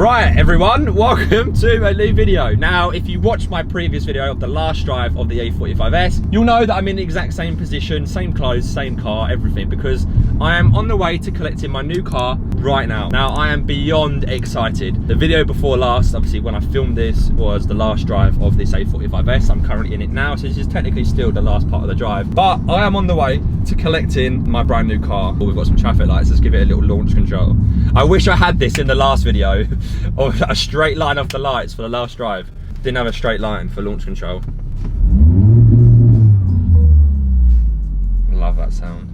Right everyone, welcome to a new video. Now if you watched my previous video of the last drive of the A45S, you'll know that I'm in the exact same position, same clothes, same car, everything, because I am on the way to collecting my new car right now. Now I am beyond excited. The video before last, obviously when I filmed this, was the last drive of this A45S. I'm currently in it now, so this is technically still the last part of the drive, but I am on the way to collecting my brand new car. We've got some traffic lights, let's give it a little launch control. I wish I had this in the last video. Or a straight line off the lights for the last drive. Didn't have a straight line for launch control. Love that sound.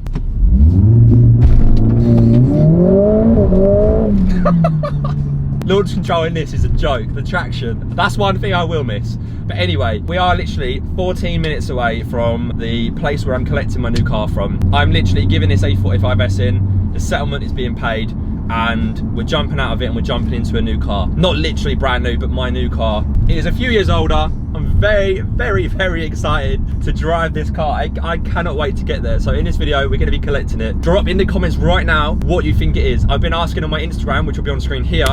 Launch control in this is a joke. The traction, that's one thing I will miss. But anyway, we are literally 14 minutes away from the place where I'm collecting my new car from. I'm literally giving this A45S in. The settlement is being paid, and we're jumping out of it and we're jumping into a new car. Not literally brand new, but my new car. It is a few years older. I'm very, very, very excited to drive this car. I cannot wait to get there. So in this video, we're gonna be collecting it. Drop in the comments right now what you think it is. I've been asking on my Instagram, which will be on screen here.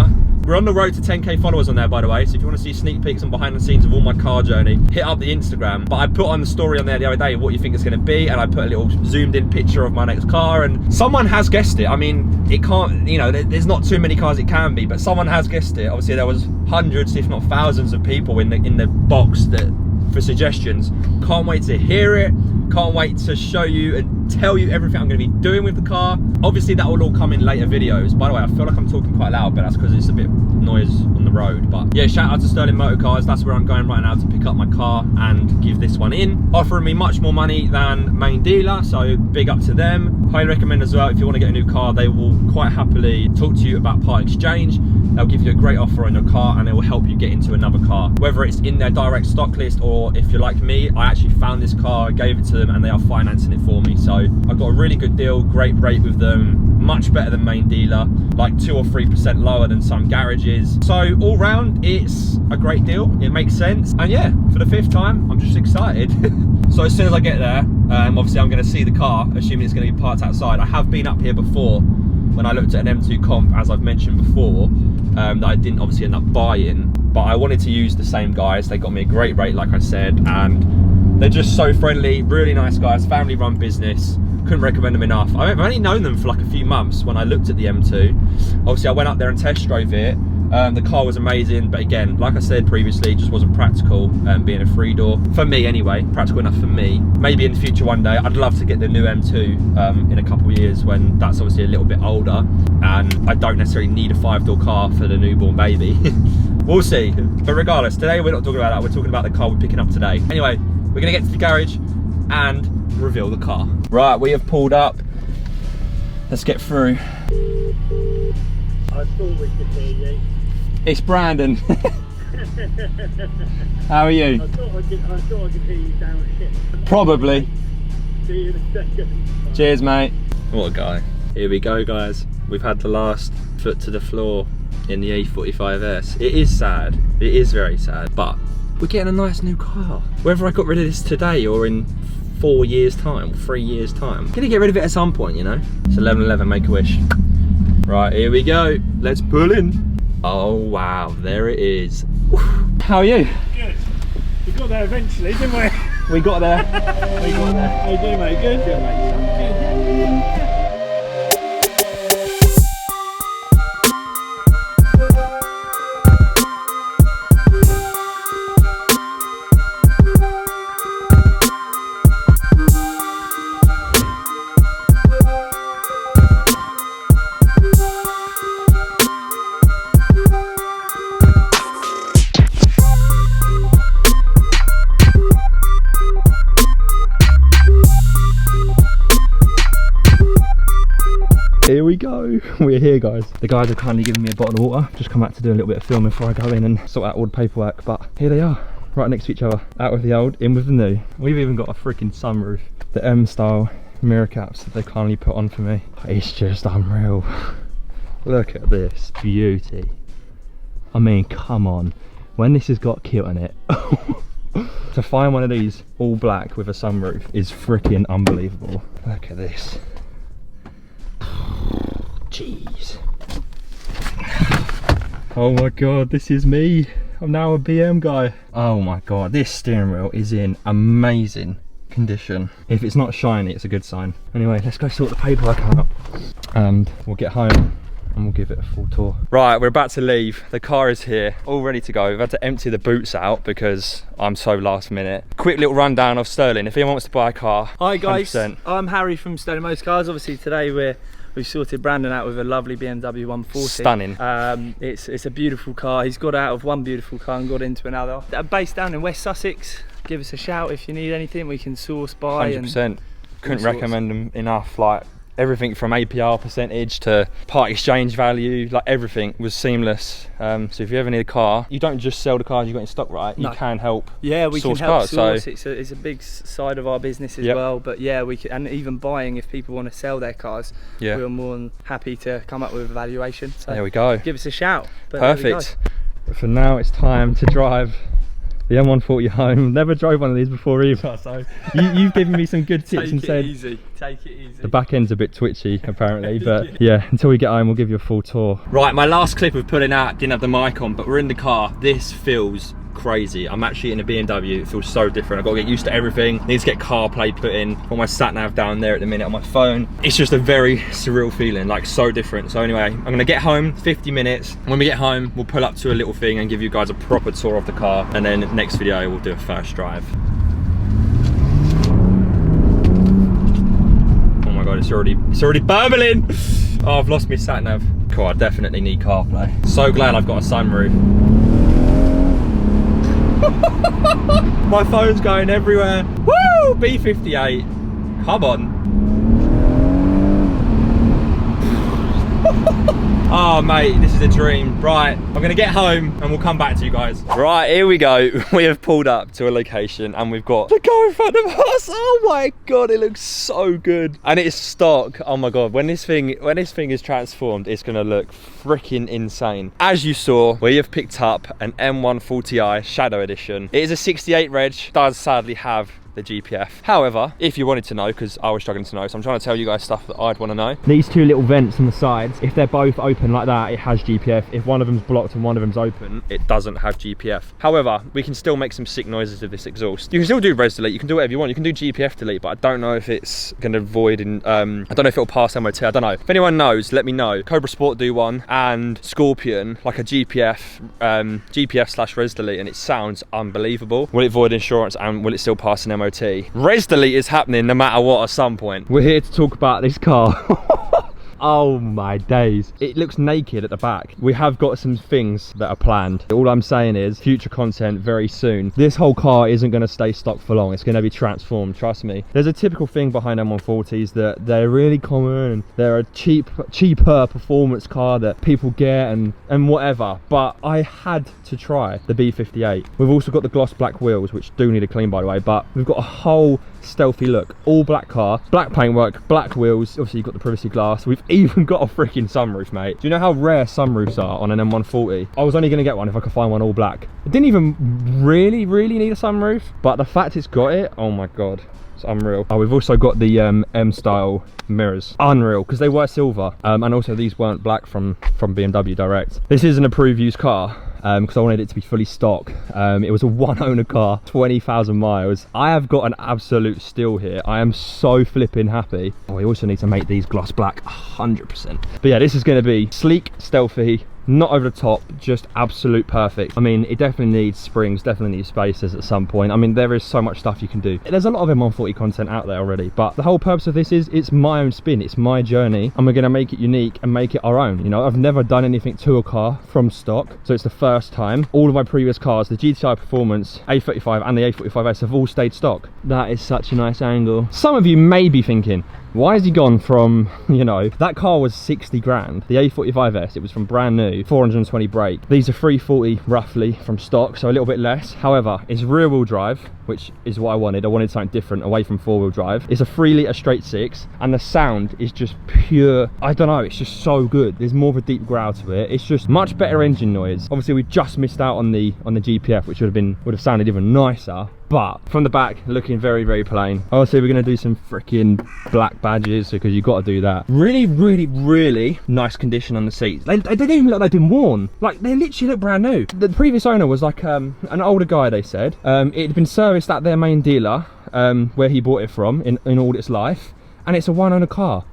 We're on the road to 10K followers on there, by the way, so if you want to see sneak peeks and behind the scenes of all my car journey, hit up the Instagram. But I put on the story on there the other day of what you think it's going to be, and I put a little zoomed in picture of my next car, and someone has guessed it. I mean, it can't, you know, there's not too many cars it can be, but someone has guessed it. Obviously there was hundreds, if not thousands of people in the box for suggestions. Can't wait to hear it. Can't wait to show you and tell you everything I'm going to be doing with the car. Obviously that will all come in later videos. By the way, I feel like I'm talking quite loud, but that's because it's a bit noise on the road. But yeah, shout out to Sterling Motor Cars. That's where I'm going right now to pick up my car and give this one in. Offering me much more money than main dealer, so big up to them. Highly recommend as well, if you want to get a new car, they will quite happily talk to you about part exchange. They'll give you a great offer on your car and it will help you get into another car. Whether it's in their direct stock list or if you're like me, I actually found this car, gave it to them and they are financing it for me. So I got a really good deal, great rate with them, much better than main dealer, like 2 or 3% lower than some garages. So all round, it's a great deal. It makes sense. And yeah, for the 5th time, I'm just excited. So as soon as I get there, obviously I'm gonna see the car, assuming it's gonna be parked outside. I have been up here before when I looked at an M2 comp, as I've mentioned before, that I didn't obviously end up buying, but I wanted to use the same guys. They got me a great rate, like I said, and they're just so friendly, really nice guys, family run business. Couldn't recommend them enough. I've only known them for like a few months when I looked at the M2. Obviously I went up there and test drove it. The car was amazing, but again, like I said previously, it just wasn't practical, being a 3-door. For me anyway, practical enough for me. Maybe in the future one day, I'd love to get the new M2 in a couple of years when that's obviously a little bit older and I don't necessarily need a 5-door car for the newborn baby. We'll see. But regardless, today we're not talking about that, we're talking about the car we're picking up today. Anyway, we're gonna get to the garage and reveal the car. Right, we have pulled up. Let's get through. I thought we could hear you. It's Brandon. How are you? I thought I could hear you down here. Probably. See you in a second. Cheers, mate. What a guy. Here we go, guys. We've had the last foot to the floor in the A45S. It is sad. It is very sad. But we're getting a nice new car. Whether I got rid of this today or in 4 years' time, or 3 years' time, I'm gonna get rid of it at some point, you know? It's 11:11, make a wish. Right, here we go. Let's pull in. Oh wow, there it is. How are you? Good. We got there eventually, didn't we? We got there. We got there. How you doing, mate? Good. Good, mate. Good. Here we go. We're here, guys. The guys have kindly given me a bottle of water. Just come out to do a little bit of filming before I go in and sort out all the paperwork. But here they are, right next to each other. Out with the old, in with the new. We've even got a freaking sunroof. The M-style mirror caps that they kindly put on for me. It's just unreal. Look at this beauty. I mean, come on. When this has got kit on it, to find one of these all black with a sunroof is freaking unbelievable. Look at this. Jeez. Oh my god, this is me. I'm now a BM guy. Oh my god, this steering wheel is in amazing condition. If it's not shiny, it's a good sign. Anyway, let's go sort the paperwork out and we'll get home and we'll give it a full tour. Right, we're about to leave. The car is here, all ready to go. We've had to empty the boots out because I'm so last minute. Quick little rundown of Sterling. If anyone wants to buy a car, hi guys, 100%. I'm Harry from Sterling Motor Cars. Obviously today we've sorted Brandon out with a lovely BMW 140. Stunning. It's a beautiful car. He's got out of one beautiful car and got into another. Based down in West Sussex. Give us a shout if you need anything. We can source, buy. 100%. Couldn't recommend them enough. Like everything from APR percentage to part exchange value, like everything was seamless. So if you ever need a car, you don't just sell the cars you got in stock, right? You can help. Yeah, we source can help cars, source. so It's a big side of our business as well. But yeah, we can, and even buying if people want to sell their cars. Yeah, we're more than happy to come up with a valuation. So there we go. Give us a shout. But perfect. But for now, it's time to drive the M140 home. Never drove one of these before either, so you've given me some good tips and said take it easy. The back end's a bit twitchy apparently, but yeah, until we get home we'll give you a full tour. Right, my last clip of pulling out didn't have the mic on, but we're in the car. This feels crazy. I'm actually in a BMW. It feels so different. I've got to get used to everything. Need to get CarPlay put in. Got my sat nav down there at the minute on my phone. It's just a very surreal feeling, like so different. So anyway, I'm gonna get home, 50 minutes. When we get home, we'll pull up to a little thing and give you guys a proper tour of the car. And then next video, we'll do a first drive. Oh my God, it's already burbling. Oh, I've lost my sat nav. Cool, I definitely need CarPlay. So glad I've got a sunroof. My phone's going everywhere. Woo! B58. Come on. Oh mate, this is a dream. Right, I'm gonna get home and we'll come back to you guys. Right, here we go. We have pulled up to a location and we've got the car in front of us. Oh my God, it looks so good. And it's stock. Oh my God, when this thing is transformed, it's gonna look freaking insane. As you saw, we have picked up an M140i Shadow Edition. It is a 68 reg, does sadly have the GPF. However, if you wanted to know, because I was struggling to know, so I'm trying to tell you guys stuff that I'd want to know. These two little vents on the sides, if they're both open like that, it has GPF. If one of them's blocked and one of them's open, it doesn't have GPF. However, we can still make some sick noises with this exhaust. You can still do res delete, you can do whatever you want. You can do GPF delete, but I don't know if it's going to void in, I don't know if it'll pass MOT, I don't know. If anyone knows, let me know. Cobra Sport do one, and Scorpion, like a GPF /res delete, and it sounds unbelievable. Will it void insurance and will it still pass an MOT? Res delete is happening no matter what at some point. We're here to talk about this car. Oh my days. It looks naked at the back. We have got some things that are planned. All I'm saying is future content very soon. This whole car isn't going to stay stock for long. It's going to be transformed, trust me. There's a typical thing behind M140s that they're really common. They're a cheaper performance car that people get and whatever. But I had to try the B58. We've also got the gloss black wheels, which do need a clean by the way, but we've got a whole stealthy look, all black car, black paintwork, black wheels. Obviously you've got the privacy glass. We've even got a freaking sunroof, mate. Do you know how rare sunroofs are on an M140? I was only going to get one if I could find one all black. It didn't even really need a sunroof, but the fact it's got it, oh my God, it's unreal. Oh, we've also got the M style mirrors, unreal, because they were silver, and also these weren't black from BMW direct. This is an approved used car, because I wanted it to be fully stock. It was a one owner car, 20,000 miles. I have got an absolute steal here. I am so flipping happy. Oh, we also need to make these gloss black 100%. But yeah, this is going to be sleek, stealthy, not over the top, just absolute perfect. I mean, it definitely needs springs, definitely needs spacers at some point. I mean, there is so much stuff you can do. There's a lot of M140 content out there already, but the whole purpose of this is it's my own spin, it's my journey, and we're going to make it unique and make it our own. You know, I've never done anything to a car from stock, so it's the first time. All of my previous cars, the GTI Performance, A35 and the A45S, have all stayed stock. That is such a nice angle. Some of you may be thinking, why has he gone from, you know, that car was 60 grand, the A45S, it was from brand new, 420 brake. These are 340 roughly from stock, so a little bit less. However, it's rear wheel drive, which is what I wanted. I wanted something different away from 4-wheel drive. It's a 3-litre straight 6, and the sound is just pure, I don't know, it's just so good. There's more of a deep growl to it. It's just much better engine noise. Obviously we just missed out on the GPF, which would have sounded even nicer. but from the back, looking very, very plain. Obviously, we're going to do some freaking black badges because you've got to do that. Really, really, really nice condition on the seats. They don't even look like they've been worn. Like, they literally look brand new. The previous owner was like an older guy, they said. It had been serviced at their main dealer, where he bought it from in all its life, and it's a one-owner car.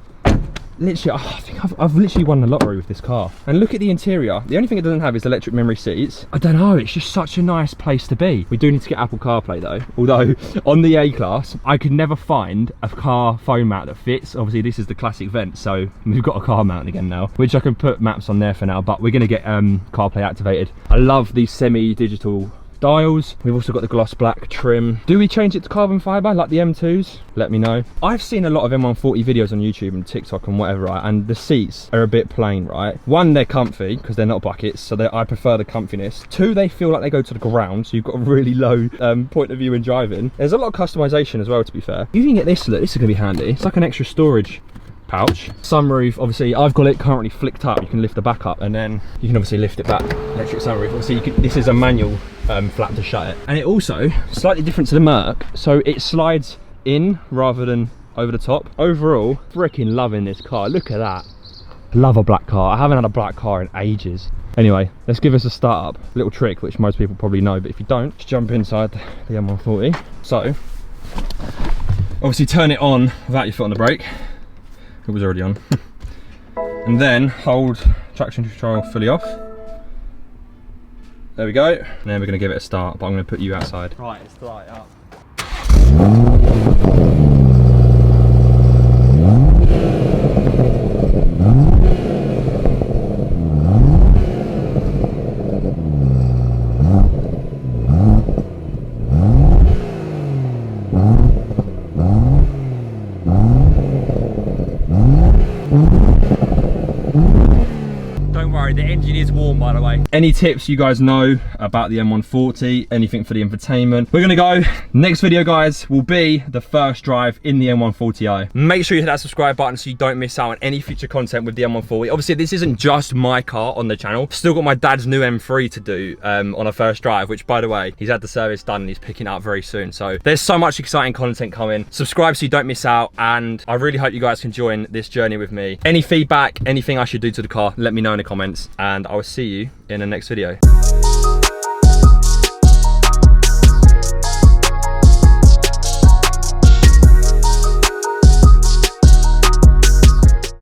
Literally, I think I've literally won the lottery with this car. And look at the interior. The only thing it doesn't have is electric memory seats. I don't know, it's just such a nice place to be. We do need to get Apple CarPlay though. Although, on the A-Class, I could never find a car phone mount that fits. Obviously, this is the classic vent, so we've got a car mount again now, which I can put maps on there for now, but we're gonna get CarPlay activated. I love these semi-digital dials. We've also got the gloss black trim. Do we change it to carbon fiber like the M2s? Let me know. I've seen a lot of M140 videos on YouTube and TikTok and whatever, right? And the seats are a bit plain, right? One, they're comfy because they're not buckets, so I prefer the comfiness. Two, they feel like they go to the ground, so you've got a really low point of view in driving. There's a lot of customization as well, to be fair. You can get this, look, this is gonna be handy. It's like an extra storage pouch. Sunroof, obviously I've got it currently flicked up. You can lift the back up and then you can obviously lift it back. Electric sunroof. Obviously this is a manual flap to shut it. And it also, slightly different to the Merc, so it slides in rather than over the top. Overall, freaking loving this car. Look at that. Love a black car. I haven't had a black car in ages. Anyway, let's give us a start up. Little trick which most people probably know, but if you don't, just jump inside the M140. So, obviously turn it on without your foot on the brake. It was already on. And then hold traction control fully off. There we go. And then we're going to give it a start, but I'm going to put you outside. Right, it's light up. Don't worry, the engine is warm, by the way. Any tips you guys know about the M140, anything for the infotainment? We're gonna go. Next video, guys, will be the first drive in the M140i. Make sure you hit that subscribe button so you don't miss out on any future content with the M140. Obviously, this isn't just my car on the channel. Still got my dad's new M3 to do on a first drive, which, by the way, he's had the service done and he's picking it up very soon. So there's so much exciting content coming. Subscribe so you don't miss out, and I really hope you guys can join this journey with me. Any feedback, anything I should do to the car, let me know in the comments, and I will see you in the next video.